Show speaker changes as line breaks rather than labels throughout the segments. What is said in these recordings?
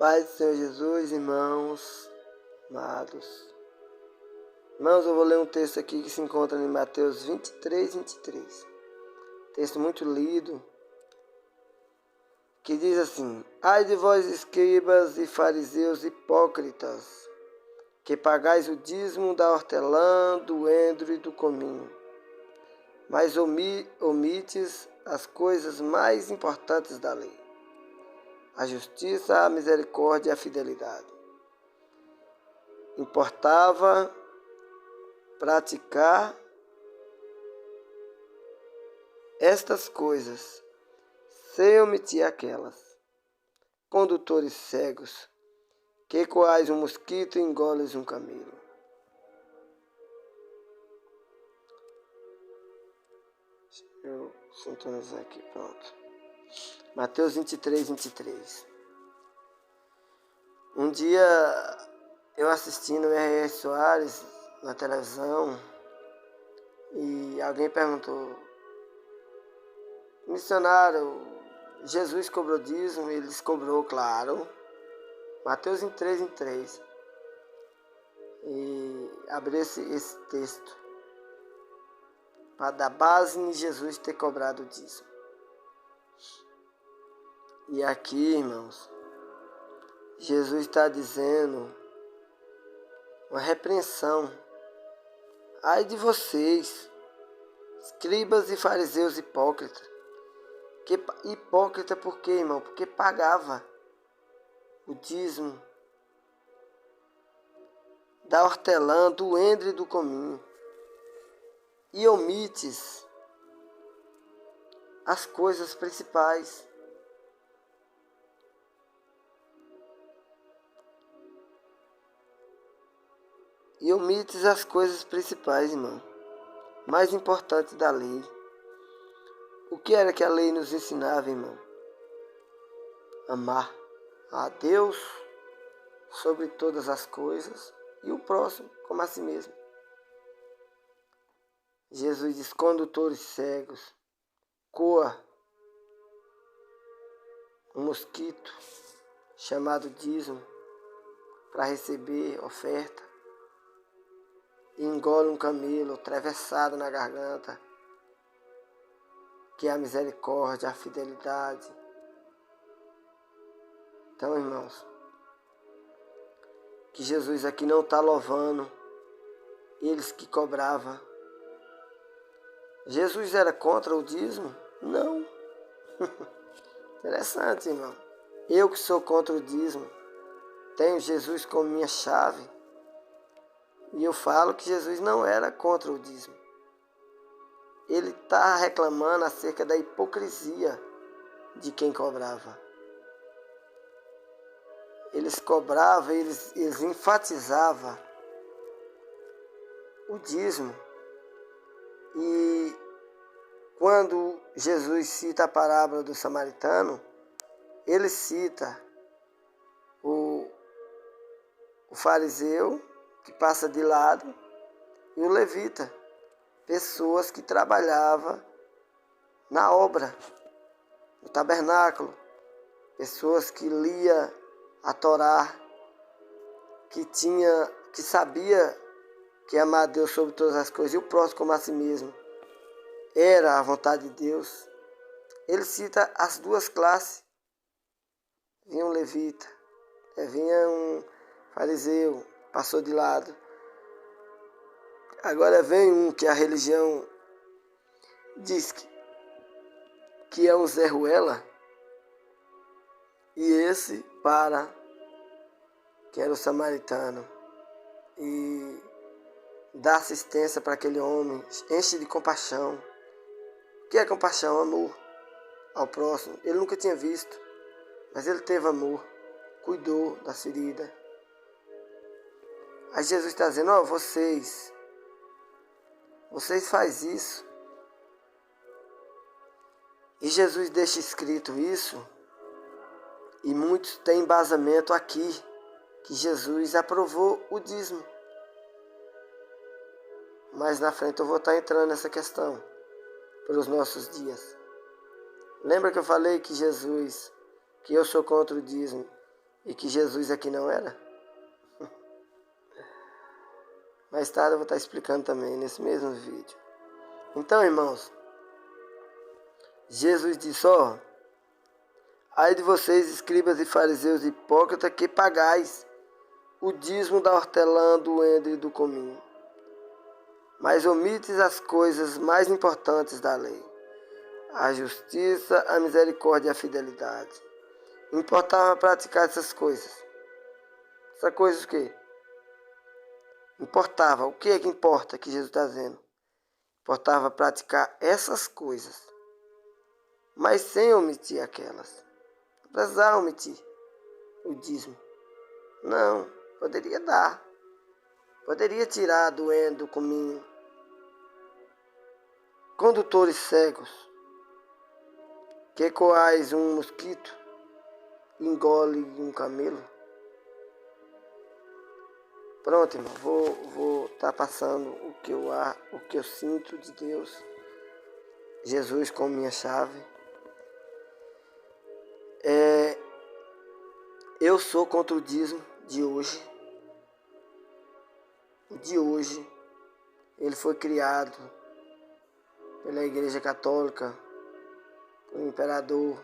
Pai do Senhor Jesus, irmãos, amados. Irmãos, eu vou ler um texto aqui que se encontra em Mateus 23. Texto muito lido, que diz assim: Ai de vós, escribas e fariseus hipócritas, que pagais o dízimo da hortelã, do endro e do cominho, mas omites as coisas mais importantes da lei: a justiça, a misericórdia e a fidelidade. Importava praticar estas coisas, sem omitir aquelas. Condutores cegos, que coais um mosquito e engoles um camelo. Deixa eu sintonizar aqui, pronto. Mateus 23. Um dia eu assistindo o R.R. Soares na televisão e alguém perguntou: missionário, Jesus cobrou dízimo? Ele descobrou, claro. Mateus 23. E abri esse texto para dar base em Jesus ter cobrado o dízimo. E aqui, irmãos, Jesus está dizendo uma repreensão. Ai de vocês, escribas e fariseus hipócritas. Hipócrita por quê, irmão? Porque pagava o dízimo da hortelã, do endro e do cominho, e omites as coisas principais. E omites as coisas principais, irmão, mais importantes da lei. O que era que a lei nos ensinava, irmão? Amar a Deus sobre todas as coisas e o próximo como a si mesmo. Jesus diz: condutores cegos, coa um mosquito chamado dízimo para receber oferta e engole um camelo atravessado na garganta, que é a misericórdia, a fidelidade. Então, irmãos, que Jesus aqui não está louvando eles que cobravam. Jesus era contra o dízimo? Não. Interessante, irmão. Eu que sou contra o dízimo, tenho Jesus como minha chave, e eu falo que Jesus não era contra o dízimo. Ele está reclamando acerca da hipocrisia de quem cobrava. Eles cobravam, eles enfatizavam o dízimo. E quando Jesus cita a parábola do samaritano, ele cita o fariseu que passa de lado e o levita, pessoas que trabalhavam na obra, no tabernáculo, pessoas que lia a Torá, que sabia que amar a Deus sobre todas as coisas e o próximo como a si mesmo era a vontade de Deus. Ele cita as duas classes. Vinha um levita, vinha um fariseu, passou de lado. Agora vem um que a religião diz que é um Zé Ruela, e esse que era o samaritano, e dá assistência para aquele homem, enche de compaixão. O que é compaixão? Amor ao próximo. Ele nunca tinha visto, mas ele teve amor, cuidou da ferida. Aí Jesus está dizendo: ó, vocês fazem isso. E Jesus deixa escrito isso, e muitos têm embasamento aqui, que Jesus aprovou o dízimo. Mais na frente eu vou estar entrando nessa questão, para os nossos dias. Lembra que eu falei que Jesus, que eu sou contra o dízimo, e que Jesus aqui não era? Mais tarde eu vou estar explicando também nesse mesmo vídeo. Então, irmãos, Jesus disse, ai de vocês, escribas e fariseus hipócritas, que pagais o dízimo da hortelã, do endro e do cominho, mas omites as coisas mais importantes da lei: a justiça, a misericórdia e a fidelidade. Importava praticar essas coisas. Essas coisas o quê? Importava. O que é que importa que Jesus está dizendo? Importava praticar essas coisas, mas sem omitir aquelas. Não precisava omitir o dízimo. Não, poderia dar. Poderia tirar do endro, do cominho. Condutores cegos, que coais um mosquito, engole um camelo. Pronto, irmão, vou estar passando o que eu sinto de Deus, Jesus como minha chave. Eu sou contra o dízimo de hoje. O de hoje, ele foi criado pela Igreja Católica, pelo Imperador.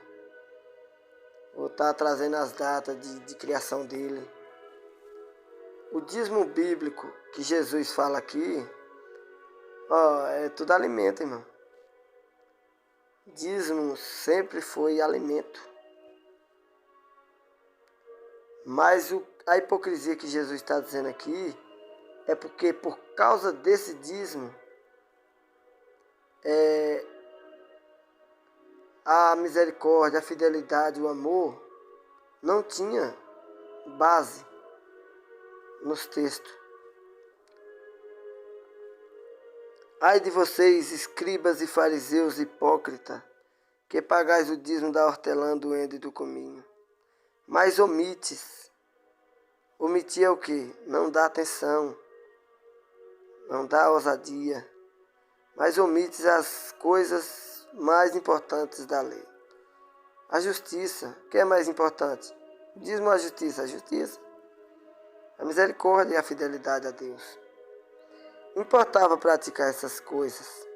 Vou estar trazendo as datas de criação dele. O dízimo bíblico que Jesus fala aqui, é tudo alimento, irmão. Dízimo sempre foi alimento. Mas a hipocrisia que Jesus está dizendo aqui é porque por causa desse dízimo, a misericórdia, a fidelidade, o amor não tinha base nos textos. Ai de vocês, escribas e fariseus hipócritas, que pagais o dízimo da hortelã, do endro e do cominho, mas omites. Omitir é o quê? Não dá atenção, não dá ousadia, mas omites as coisas mais importantes da lei. A justiça, o que é mais importante? O dízimo ou a justiça? A justiça. A misericórdia e a fidelidade a Deus. Importava praticar essas coisas,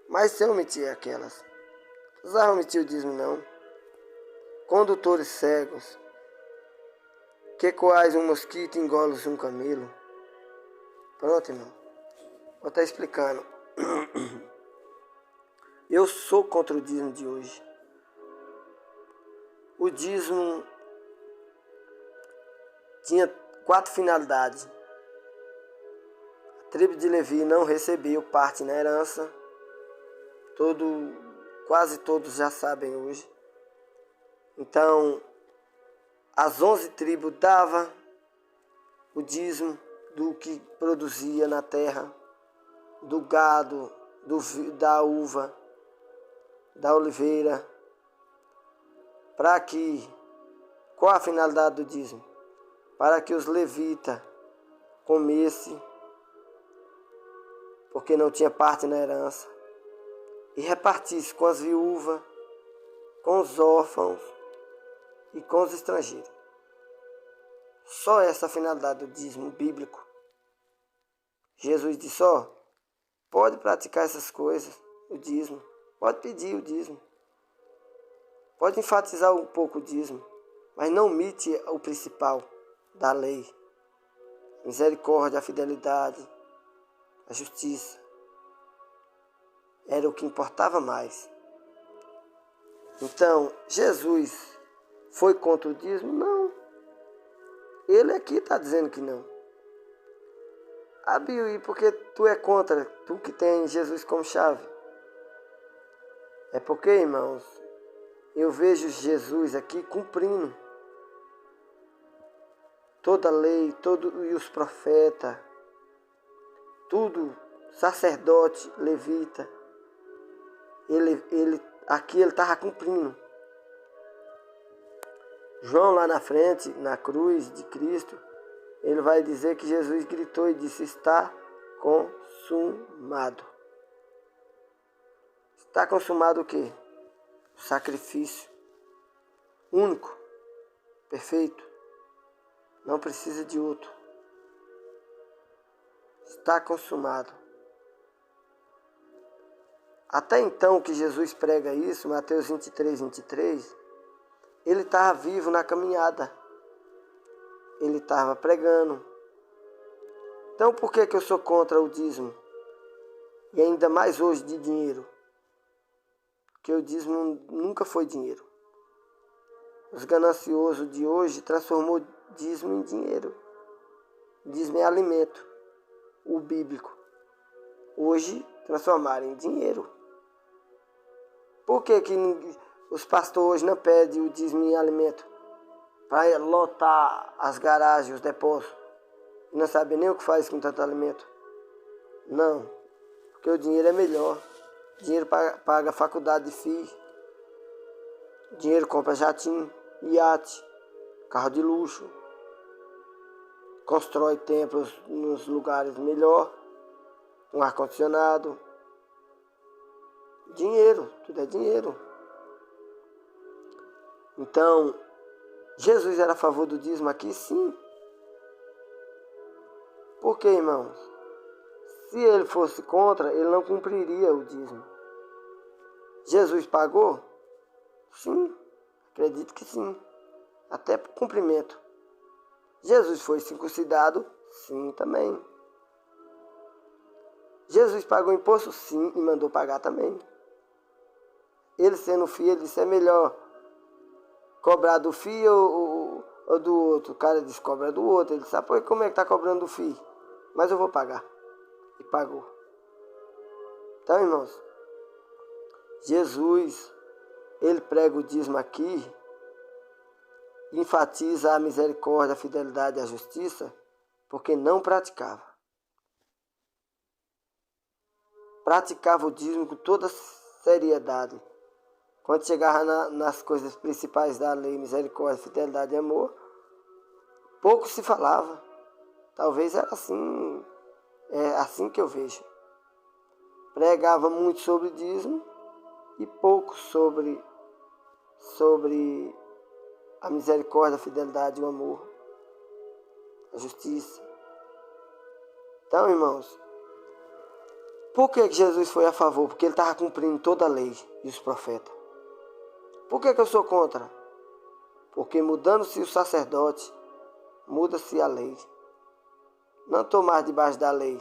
mas sem omitir aquelas. Não precisava omitir o dízimo, não. Condutores cegos, que coais um mosquito, engoles um camelo. Pronto, irmão. Vou estar explicando. Eu sou contra o dízimo de hoje. O dízimo tinha 4 finalidades. A tribo de Levi não recebeu parte na herança. Quase todos já sabem hoje. Então, as 11 tribos davam o dízimo do que produzia na terra, do gado, da uva, da oliveira. Para que, qual a finalidade do dízimo? Para que os levitas comessem, porque não tinha parte na herança, e repartisse com as viúvas, com os órfãos e com os estrangeiros. Só essa a finalidade do dízimo bíblico. Jesus disse, pode praticar essas coisas, o dízimo, pode pedir o dízimo, pode enfatizar um pouco o dízimo, mas não omite o principal da lei: a misericórdia, a fidelidade, a justiça. Era o que importava mais. Então, Jesus foi contra o dízimo? Não. Ele aqui está dizendo que não. Abriu aí porque tu é contra, tu que tem Jesus como chave. É porque, irmãos, eu vejo Jesus aqui cumprindo toda a lei, e os profetas, tudo, sacerdote, levita. Aqui ele estava cumprindo. João lá na frente, na cruz de Cristo, ele vai dizer que Jesus gritou e disse: está consumado. Está consumado o quê? O sacrifício único, perfeito, Não precisa de outro. Está consumado. Até então que Jesus prega isso, Mateus 23, 23, ele estava vivo na caminhada. Ele estava pregando. Então por que eu sou contra o dízimo? E ainda mais hoje de dinheiro. Porque o dízimo nunca foi dinheiro. Os gananciosos de hoje transformou dízimo em dinheiro. Dízimo é alimento. O bíblico. Hoje transformaram em dinheiro. Por que os pastores hoje não pedem o dízimo em alimento? Para lotar as garagens, os depósitos. E não sabem nem o que faz com tanto alimento. Não. Porque o dinheiro é melhor. Dinheiro paga a faculdade de filho. Dinheiro compra jatinho, iate, carro de luxo. Constrói templos nos lugares melhor. Um ar-condicionado. Dinheiro, tudo é dinheiro. Então, Jesus era a favor do dízimo aqui? Sim. Por quê, irmãos? Se ele fosse contra, ele não cumpriria o dízimo. Jesus pagou? Sim, acredito que sim. Até por cumprimento. Jesus foi circuncidado? Sim, também. Jesus pagou imposto? Sim, e mandou pagar também. Ele sendo filho, ele disse, é melhor cobrar do filho ou do outro. O cara disse, cobra do outro. Ele disse, ah, pois como é que está cobrando do filho? Mas eu vou pagar. E pagou. Então, irmãos, Jesus, ele prega o dízimo aqui, enfatiza a misericórdia, a fidelidade e a justiça, porque não praticava. Praticava o dízimo com toda seriedade. Quando chegava nas coisas principais da lei, misericórdia, fidelidade e amor, pouco se falava. Talvez era assim, é assim que eu vejo. Pregava muito sobre dízimo e pouco sobre a misericórdia, a fidelidade e o amor, a justiça. Então, irmãos, por que Jesus foi a favor? Porque ele estava cumprindo toda a lei e os profetas. Por que eu sou contra? Porque mudando-se o sacerdote, muda-se a lei. Não estou mais debaixo da lei,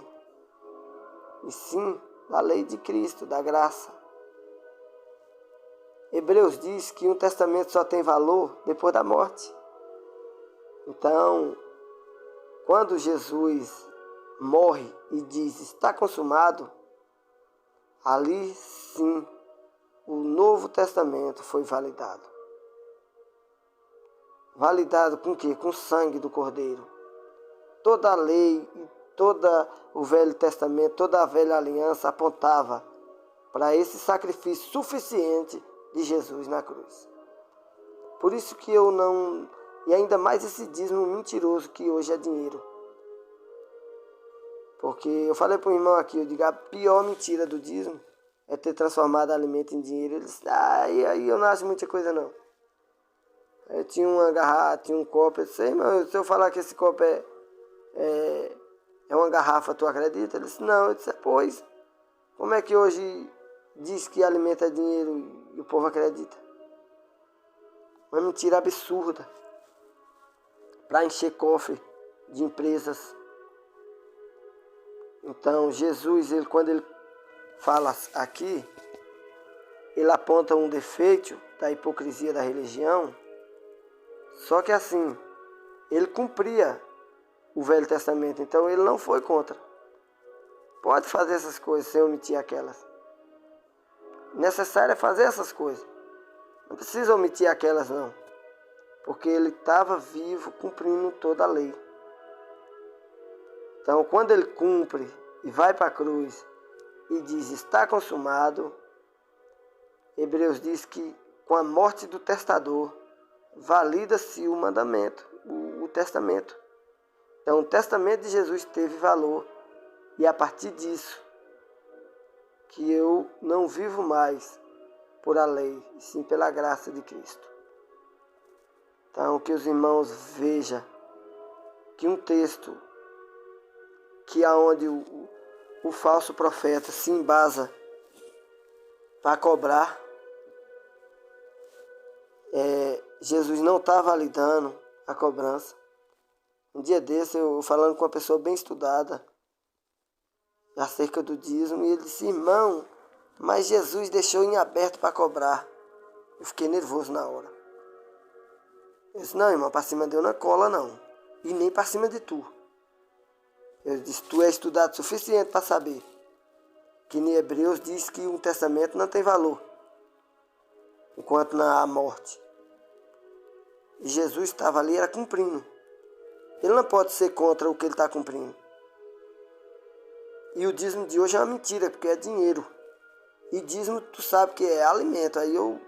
e sim da lei de Cristo, da graça. Hebreus diz que um testamento só tem valor depois da morte. Então, quando Jesus morre e diz, está consumado, ali sim o Novo Testamento foi validado. Validado com o quê? Com o sangue do Cordeiro. Toda a lei, todo o Velho Testamento, toda a velha aliança apontava para esse sacrifício suficiente de Jesus na cruz. Por isso que eu não... E ainda mais esse dízimo mentiroso que hoje é dinheiro. Porque eu falei para o irmão aqui, eu digo, a pior mentira do dízimo é ter transformado alimento em dinheiro. Ele disse, aí eu não acho muita coisa não. Eu tinha uma garrafa, tinha um copo, eu disse, irmão, se eu falar que esse copo é uma garrafa, tu acredita? Ele disse, não. Eu disse, pois, como é que hoje diz que alimento é dinheiro e o povo acredita? Uma mentira absurda para encher cofre de empresas. Então, Jesus, quando ele fala aqui, ele aponta um defeito da hipocrisia da religião, só que assim, ele cumpria o Velho Testamento, então ele não foi contra. Pode fazer essas coisas sem omitir aquelas. Necessário é fazer essas coisas. Não precisa omitir aquelas não. Porque ele estava vivo cumprindo toda a lei. Então quando ele cumpre e vai para a cruz e diz está consumado, Hebreus diz que com a morte do testador valida-se o mandamento, o testamento. Então o testamento de Jesus teve valor e a partir disso que eu não vivo mais por a lei, e sim pela graça de Cristo. Então que os irmãos vejam que um texto que aonde o falso profeta se embasa para cobrar, Jesus não está validando a cobrança. Um dia desse, eu falando com uma pessoa bem estudada acerca do dízimo, e ele disse: irmão, mas Jesus deixou em aberto para cobrar. Eu fiquei nervoso na hora. Eu disse: não, irmão, para cima de eu não cola não, e nem para cima de tu. Eu disse: tu é estudado o suficiente para saber que em Hebreus diz que um testamento não tem valor enquanto não há morte. E Jesus estava ali, era cumprindo. Ele não pode ser contra o que ele está cumprindo. E o dízimo de hoje é uma mentira, porque é dinheiro. E dízimo, tu sabe que é alimento. Aí eu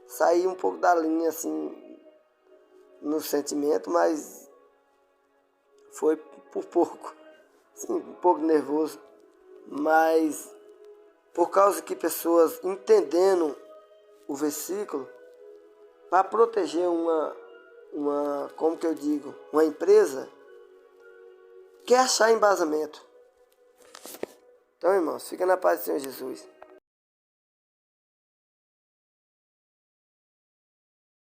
saí um pouco da linha, assim, no sentimento, mas foi por pouco. Sim, um pouco nervoso. Mas por causa que pessoas entendendo o versículo, para proteger como que eu digo, uma empresa, quer achar embasamento. Então, irmãos, fica na paz do Senhor Jesus.